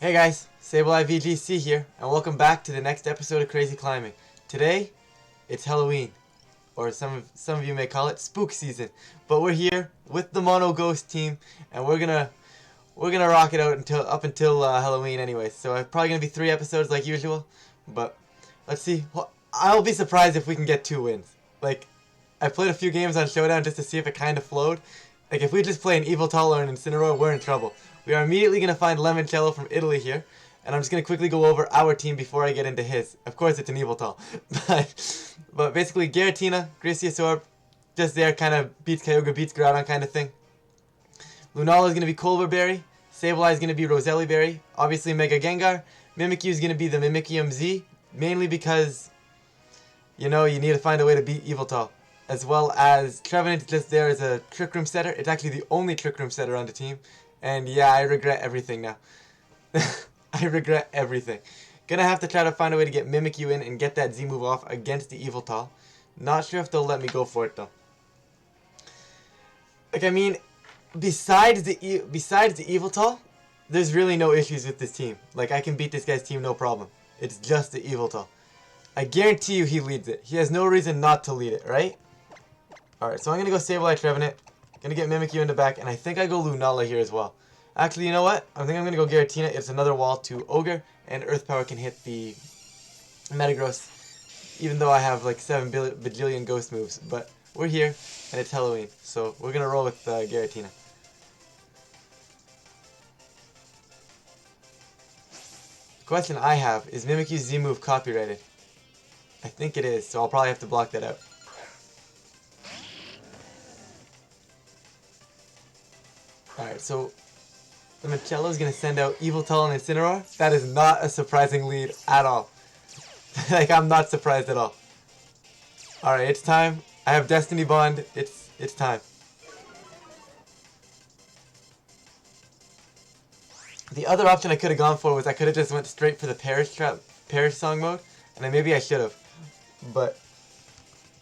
Hey guys, Sableye VGC here, and welcome back to the next episode of Crazy Climbing. Today, it's Halloween, or some of you may call it Spook season. But we're here with the Mono Ghost team, and we're gonna rock it out until Halloween anyway. So it's probably gonna be 3 episodes like usual, but let's see. Well, I'll be surprised if we can get 2 wins. Like, I played a few games on Showdown just to see if it kind of flowed. Like, if we just play an Eviltal or an Incineroar, we're in trouble. We are immediately going to find Lemoncello from Italy here, and I'm just going to quickly go over our team before I get into his. Of course, it's an Eviltal. but basically, Giratina, Graciosaur, just there, kind of beats Kyogre, beats Groudon kind of thing. Lunala is going to be Colberberry. Sableye is going to be Roselli Berry. Obviously, Mega Gengar. Mimikyu is going to be the Mimikium Z, mainly because, you know, you need to find a way to beat Eviltal. As well as Trevenant just there as a Trick Room setter. It's actually the only Trick Room setter on the team. And yeah, I regret everything now. I regret everything. Gonna have to try to find a way to get Mimikyu in and get that Z move off against the Eviltal. Not sure if they'll let me go for it though. Like, I mean, besides the Eviltal, there's really no issues with this team. Like, I can beat this guy's team no problem. It's just the Eviltal. I guarantee you he leads it. He has no reason not to lead it, right? Alright, so I'm gonna go Sableye Trevenant. Gonna get Mimikyu in the back, and I think I go Lunala here as well. Actually, you know what? I think I'm gonna go Giratina. It's another wall to Ogre, and Earth Power can hit the Metagross, even though I have like 7 bajillion ghost moves. But we're here, and it's Halloween, so we're gonna roll with Giratina. The question I have is Mimikyu's Z move copyrighted? I think it is, so I'll probably have to block that out. Alright, so Lemoncello is going to send out Eviltal and Incineroar. That is not a surprising lead at all. Like, I'm not surprised at all. Alright, it's time. I have Destiny Bond. It's time. The other option I could have gone for was I could have just went straight for the Perish Song mode, and maybe I should have. But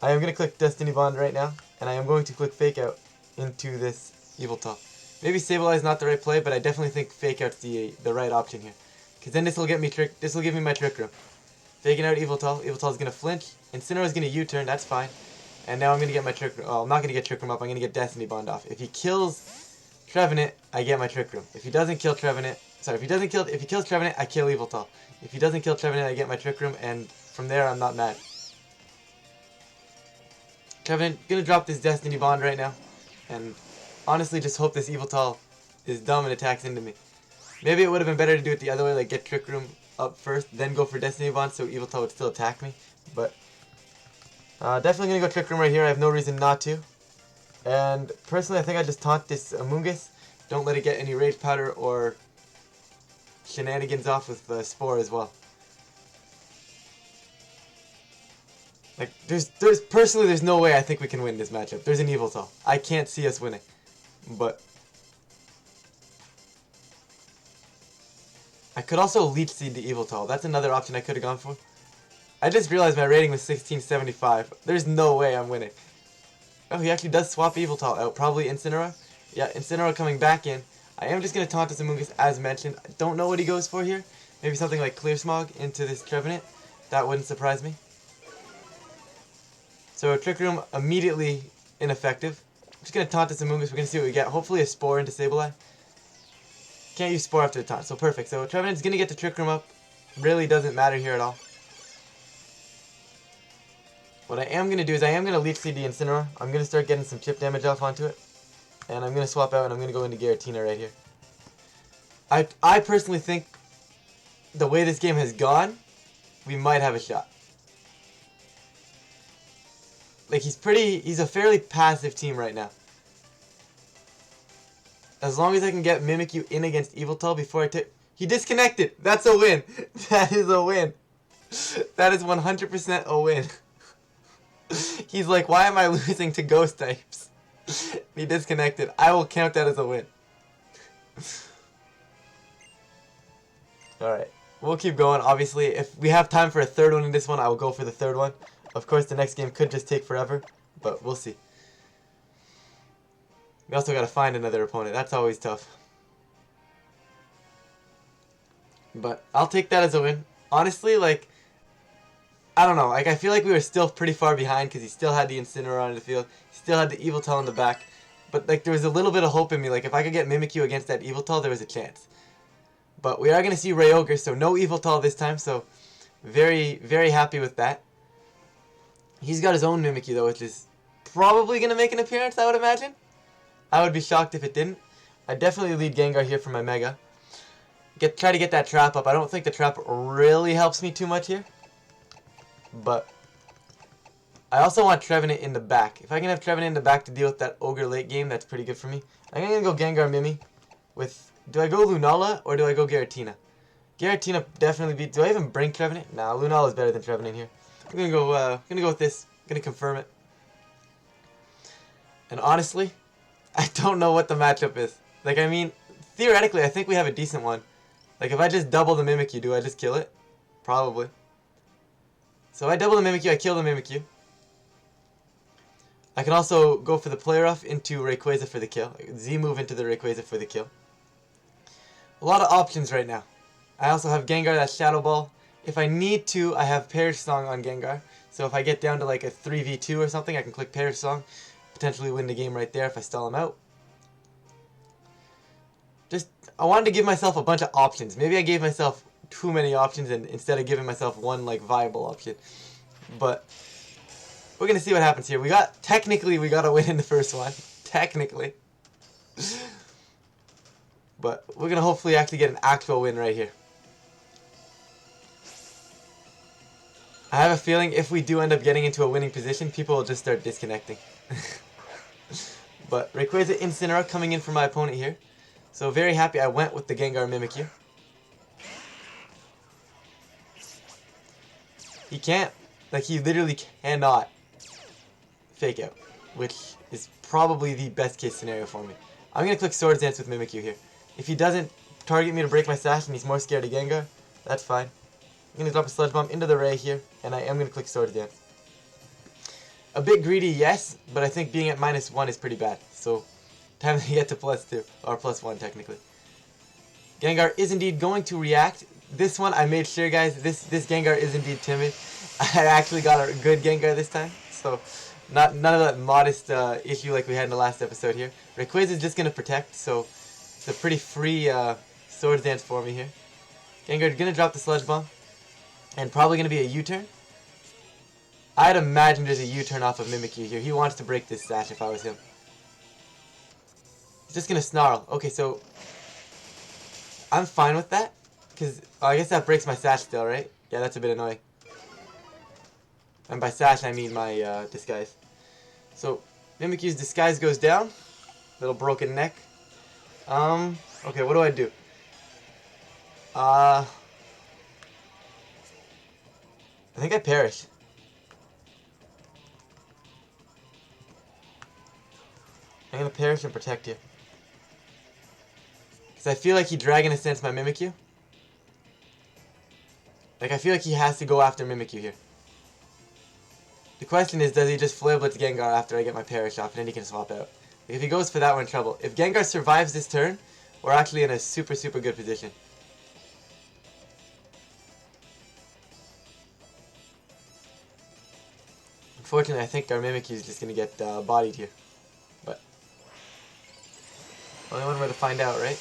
I am going to click Destiny Bond right now, and I am going to click Fake Out into this Eviltal. Maybe Sableye is not the right play, but I definitely think Fake Out's the right option here. Because then this will give me my Trick Room. Faking out Eviltal. Eviltal's gonna flinch. Incineroar's gonna U-turn, that's fine. And now I'm gonna get my Trick Room. Oh, I'm not gonna get Trick Room up, I'm gonna get Destiny Bond off. If he kills Trevenant, I get my Trick Room. If he doesn't kill Trevenant, if he kills Trevenant, I kill Eviltal. If he doesn't kill Trevenant, I get my Trick Room, and from there I'm not mad. Trevenant, gonna drop this Destiny Bond right now. And honestly, just hope this Eviltal is dumb and attacks into me. Maybe it would have been better to do it the other way, like get Trick Room up first, then go for Destiny Bond so Eviltal would still attack me. But definitely going to go Trick Room right here. I have no reason not to. And personally, I think I just taunt this Amoonguss. Don't let it get any Rage Powder or shenanigans off with Spore as well. Like, there's no way I think we can win this matchup. There's an Eviltal. I can't see us winning. But I could also Leech Seed the Eviltal. That's another option I could have gone for. I just realized my rating was 1675. There's no way I'm winning. Oh, he actually does swap Eviltal out. Probably Incineroar. Yeah, Incineroar coming back in. I am just going to taunt this Amoonguss as mentioned. I don't know what he goes for here. Maybe something like Clear Smog into this Trevenant. That wouldn't surprise me. So Trick Room immediately ineffective. I'm just going to taunt this Amoonguss. We're going to see what we get. Hopefully a Spore into Sableye. Can't use Spore after the taunt, so perfect. So Trevenant's going to get the Trick Room up. Really doesn't matter here at all. What I am going to do is I am going to Leech Seed the Incineroar. I'm going to start getting some chip damage off onto it. And I'm going to swap out and I'm going to go into Giratina right here. I personally think the way this game has gone, we might have a shot. Like, he's a fairly passive team right now. As long as I can get Mimikyu in against Eviltal before I take... He disconnected! That's a win! That is a win! That is 100% a win. He's like, why am I losing to ghost types? He disconnected. I will count that as a win. Alright. We'll keep going, obviously. If we have time for a third one in this one, I will go for the third one. Of course, the next game could just take forever, but we'll see. We also got to find another opponent. That's always tough. But I'll take that as a win. Honestly, like, I don't know. Like, I feel like we were still pretty far behind because he still had the Incineroar on the field. He still had the Eviltal in the back. But, like, there was a little bit of hope in me. Like, if I could get Mimikyu against that Eviltal, there was a chance. But we are going to see Kyogre, so no Eviltal this time. So, very, very happy with that. He's got his own Mimikyu, though, which is probably going to make an appearance, I would imagine. I would be shocked if it didn't. I definitely lead Gengar here for my Mega. Try to get that trap up. I don't think the trap really helps me too much here. But I also want Trevenant in the back. If I can have Trevenant in the back to deal with that Ogre late game, that's pretty good for me. I'm going to go Gengar Mimi with... Do I go Lunala or do I go Giratina? Giratina definitely beat... Do I even bring Trevenant? Nah, Lunala is better than Trevenant here. I'm going to go with this. I'm going to confirm it. And honestly, I don't know what the matchup is. Like, I mean, theoretically, I think we have a decent one. Like, if I just double the Mimikyu, do I just kill it? Probably. So if I double the Mimikyu, I kill the Mimikyu. I can also go for the Play Rough into Rayquaza for the kill. Z-move into the Rayquaza for the kill. A lot of options right now. I also have Gengar, that's Shadow Ball. If I need to, I have Perish Song on Gengar. So if I get down to like a 3v2 or something, I can click Perish Song. Potentially win the game right there if I stall him out. I wanted to give myself a bunch of options. Maybe I gave myself too many options and instead of giving myself one like viable option. But we're gonna see what happens here. Technically we got a win in the first one. Technically. But we're gonna hopefully actually get an actual win right here. I have a feeling if we do end up getting into a winning position, people will just start disconnecting. But Rayquaza Incineroar coming in for my opponent here. So very happy I went with the Gengar Mimikyu. He can't, like he literally cannot fake out, which is probably the best case scenario for me. I'm going to click Swords Dance with Mimikyu here. If he doesn't target me to break my sash and he's more scared of Gengar, that's fine. I'm going to drop a Sludge Bomb into the Ray here, and I am going to click Swords Dance. A bit greedy, yes, but I think being at -1 is pretty bad. So, time to get to +2, or +1 technically. Gengar is indeed going to react. This one, I made sure, guys, this Gengar is indeed timid. I actually got a good Gengar this time, so none of that modest issue like we had in the last episode here. Rayquaza is just going to protect, so it's a pretty free Swords Dance for me here. Gengar is going to drop the Sludge Bomb, and probably going to be a U-turn. I'd imagine there's a U-turn off of Mimikyu here. He wants to break this sash if I was him. He's just going to Snarl. Okay, so I'm fine with that. Because I guess that breaks my sash still, right? Yeah, that's a bit annoying. And by sash, I mean my disguise. So, Mimikyu's disguise goes down. Little broken neck. Okay, what do I do? I think I perish. I'm gonna perish and protect you. Because I feel like he Dragon Ascents my Mimikyu. Like, I feel like he has to go after Mimikyu here. The question is, does he just Flail Blitz Gengar after I get my perish off and then he can swap out? Like, if he goes for that, we're in trouble. If Gengar survives this turn, we're actually in a super, super good position. Unfortunately, I think our Mimikyu is just going to get bodied here. But only one way to find out, right?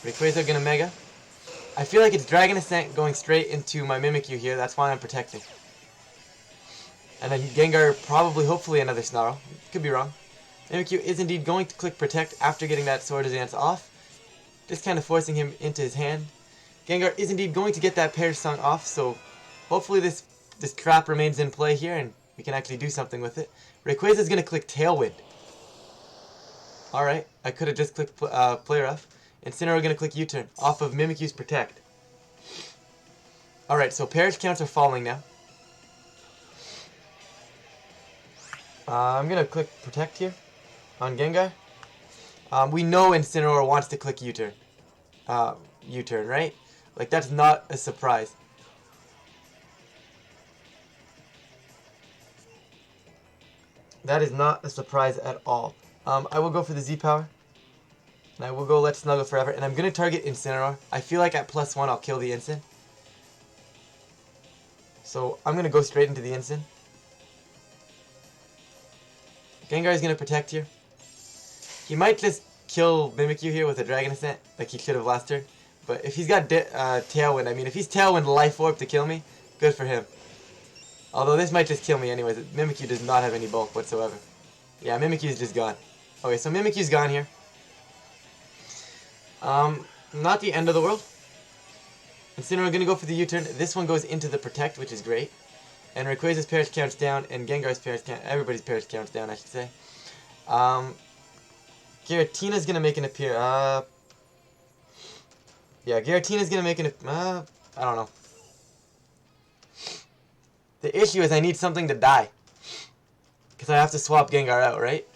Rayquaza going to Mega. I feel like it's Dragon Ascent going straight into my Mimikyu here. That's why I'm protecting. And then Gengar probably, hopefully, another Snarl. Could be wrong. Mimikyu is indeed going to click Protect after getting that Swords Dance off. Just kind of forcing him into his hand. Gengar is indeed going to get that Perish Song off, so hopefully this trap remains in play here and we can actually do something with it. Rayquaza is going to click Tailwind. Alright, I could have just clicked Play Rough. Incineroar going to click U-turn off of Mimikyu's Protect. Alright, so Perish counts are falling now. I'm going to click Protect here on Gengar. We know Incineroar wants to click U-turn. U-turn, right? Like, that's not a surprise. That is not a surprise at all. I will go for the Z-Power. And I will go Let's Snuggle Forever. And I'm going to target Incineroar. I feel like at +1 I'll kill the Incin. So I'm going to go straight into the Incin. Gengar is going to protect here. He might just kill Mimikyu here with a Dragon Ascent, like he should have last turn. But if he's got Tailwind, I mean, if he's Tailwind Life Orb to kill me, good for him. Although this might just kill me anyways. Mimikyu does not have any bulk whatsoever. Yeah, Mimikyu's just gone. Okay, so Mimikyu's gone here. Not the end of the world. Incineroar gonna go for the U-turn. This one goes into the Protect, which is great. And Rayquaza's Perish counts down, and Gengar's Perish count, everybody's Perish counts down, I should say. Giratina's gonna make an appear. Yeah, Giratina's gonna make an. I don't know. The issue is I need something to die, because I have to swap Gengar out, right?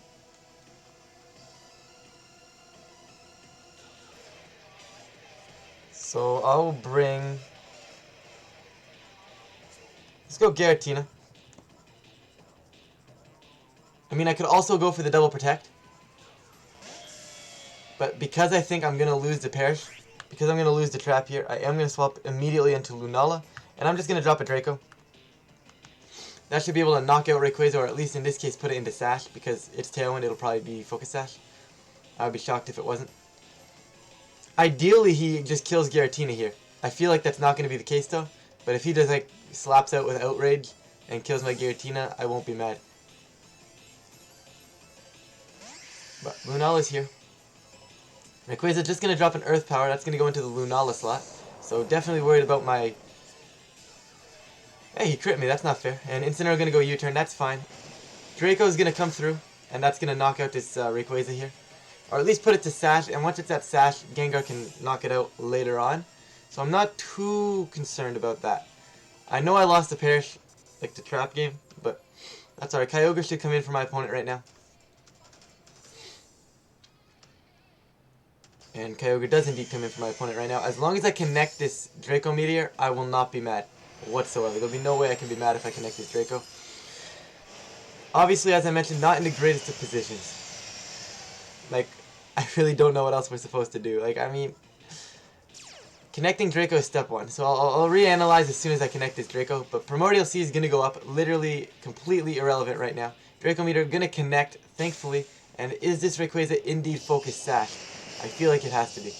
So I'll bring. Let's go Giratina. I mean, I could also go for the double protect. But because I think I'm going to lose the Perish, because I'm going to lose the trap here, I am going to swap immediately into Lunala. And I'm just going to drop a Draco. That should be able to knock out Rayquaza, or at least in this case put it into Sash, because it's Tailwind, it'll probably be Focus Sash. I would be shocked if it wasn't. Ideally, he just kills Giratina here. I feel like that's not going to be the case though. But if he just like slaps out with Outrage and kills my Giratina, I won't be mad. But Lunala's here. Rayquaza just going to drop an Earth Power. That's going to go into the Lunala slot. So definitely worried about my... Hey, he crit me. That's not fair. And Incineroar going to go U-turn. That's fine. Draco's going to come through. And that's going to knock out this Rayquaza here. Or at least put it to Sash. And once it's at Sash, Gengar can knock it out later on. So I'm not too concerned about that. I know I lost the Perish, like the trap game. But that's alright. Kyogre should come in for my opponent right now. And Kyogre does indeed come in for my opponent right now. As long as I connect this Draco Meteor, I will not be mad whatsoever. There'll be no way I can be mad if I connect this Draco. Obviously, as I mentioned, not in the greatest of positions. Like, I really don't know what else we're supposed to do. Like, I mean, connecting Draco is step one. So I'll reanalyze as soon as I connect this Draco. But Primordial Sea is going to go up, literally completely irrelevant right now. Draco Meteor going to connect, thankfully. And is this Rayquaza indeed Focus Sash? I feel like it has to be.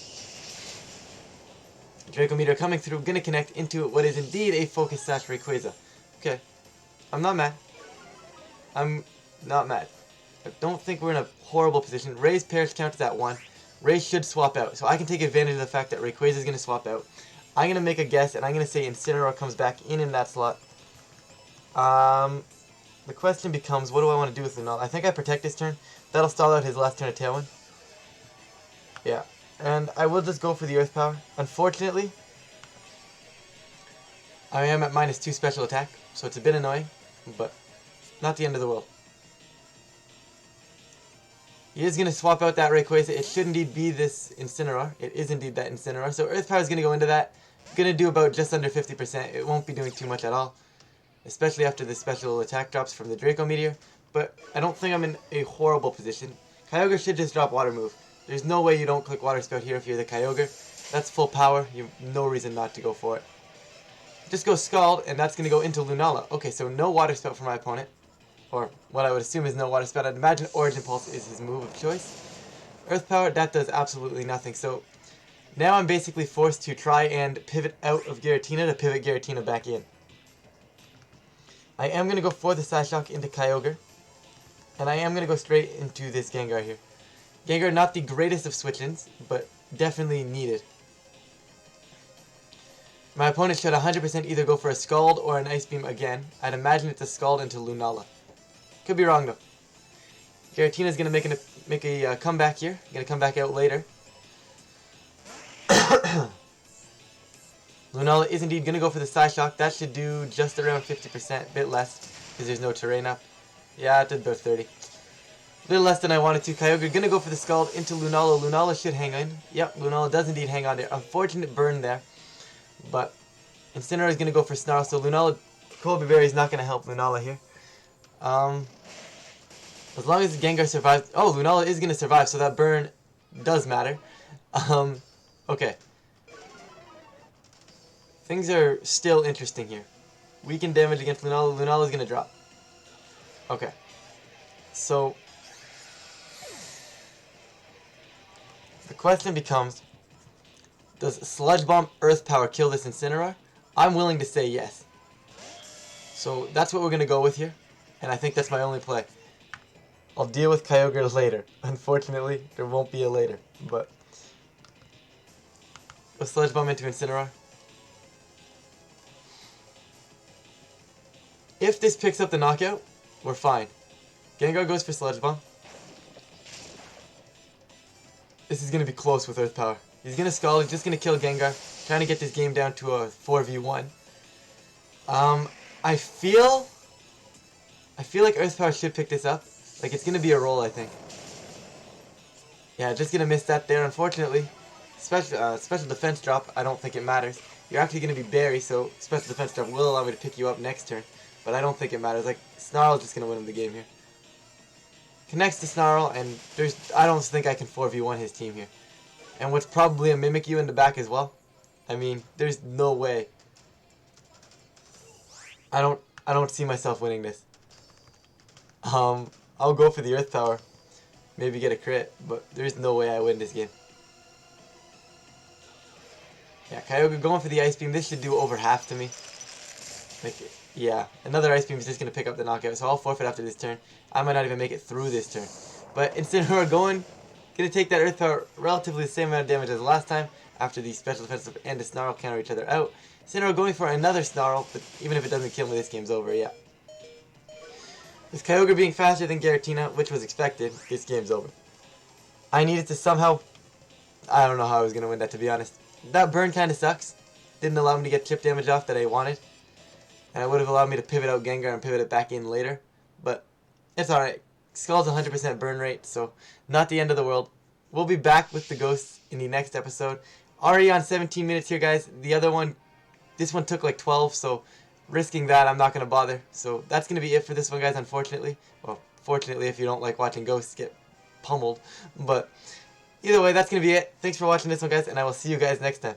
Draco Meteor coming through, gonna connect into what is indeed a Focus Sash Rayquaza. Okay. I'm not mad. I'm not mad. I don't think we're in a horrible position. Ray's Perish count is at 1. Ray should swap out, so I can take advantage of the fact that Rayquaza is gonna swap out. I'm gonna make a guess, and I'm gonna say Incineroar comes back in that slot. The question becomes, what do I want to do with Lunala? I think I protect this turn. That'll stall out his last turn of Tailwind. Yeah, and I will just go for the Earth Power. Unfortunately, I am at -2 special attack, so it's a bit annoying, but not the end of the world. He is going to swap out that Rayquaza. It should indeed be this Incineroar. It is indeed that Incineroar. So Earth Power is going to go into that. Going to do about just under 50%. It won't be doing too much at all, especially after the special attack drops from the Draco Meteor. But I don't think I'm in a horrible position. Kyogre should just drop Water Move. There's no way you don't click Water Spout here if you're the Kyogre. That's full power. You have no reason not to go for it. Just go Scald, and that's going to go into Lunala. Okay, so no Water Spout for my opponent. Or what I would assume is no Water Spout. I'd imagine Origin Pulse is his move of choice. Earth Power, that does absolutely nothing. So now I'm basically forced to try and pivot out of Giratina to pivot Giratina back in. I am going to go for the Psyshock into Kyogre. And I am going to go straight into this Gengar here. Gengar, not the greatest of switch-ins, but definitely needed. My opponent should 100% either go for a Scald or an Ice Beam again. I'd imagine it's a Scald into Lunala. Could be wrong though. Giratina's going to make a comeback here. Going to come back out later. Lunala is indeed going to go for the Psyshock. That should do just around 50%, a bit less, because there's no terrain up. Yeah, it did about 30. A little less than I wanted to. Kyogre gonna go for the Scald into Lunala. Lunala should hang on. Yep, Lunala does indeed hang on there. Unfortunate burn there. But Incineroar is gonna go for Snarl, so Lunala, Colby Berry is not gonna help Lunala here. As long as Gengar survives. Oh, Lunala is gonna survive, so that burn does matter. Okay. Things are still interesting here. Weakened damage against Lunala. Lunala's gonna drop. Okay. So the question becomes, does Sludge Bomb Earth Power kill this Incineroar? I'm willing to say yes. So that's what we're gonna go with here. And I think that's my only play. I'll deal with Kyogre later. Unfortunately, there won't be a later. But a Sludge Bomb into Incineroar. If this picks up the knockout, we're fine. Gengar goes for Sludge Bomb. This is going to be close with Earth Power. He's going to Scald, he's just going to kill Gengar. Trying to get this game down to a 4v1. I feel like Earth Power should pick this up. Like, it's going to be a roll, I think. Yeah, just going to miss that there, unfortunately. Special defense drop, I don't think it matters. You're actually going to be Barry, so special defense drop will allow me to pick you up next turn. But I don't think it matters. Like, Snarl's just going to win him the game here. Connects to Snarl, and I don't think I can 4v1 his team here. And what's probably a Mimikyu in the back as well. I mean, there's no way. I don't see myself winning this. I'll go for the Earth Power. Maybe get a crit, but there's no way I win this game. Yeah, Kyogre going for the Ice Beam. This should do over half to me. Like, yeah, another Ice Beam is just going to pick up the knockout, so I'll forfeit after this turn. I might not even make it through this turn. But Incineroar going to take that Earth Power relatively the same amount of damage as last time, after the special defensive and the Snarl counter each other out. Incineroar going for another Snarl, but even if it doesn't kill me, this game's over, yeah. With Kyogre being faster than Giratina, which was expected, this game's over. I needed to somehow... I don't know how I was going to win that, to be honest. That burn kind of sucks. Didn't allow me to get chip damage off that I wanted. And it would have allowed me to pivot out Gengar and pivot it back in later. But it's alright. Skull's 100% burn rate, so not the end of the world. We'll be back with the ghosts in the next episode. Already on 17 minutes here, guys. The other one, this one took like 12, so risking that, I'm not going to bother. So that's going to be it for this one, guys, unfortunately. Well, fortunately, if you don't like watching ghosts get pummeled. But either way, that's going to be it. Thanks for watching this one, guys, and I will see you guys next time.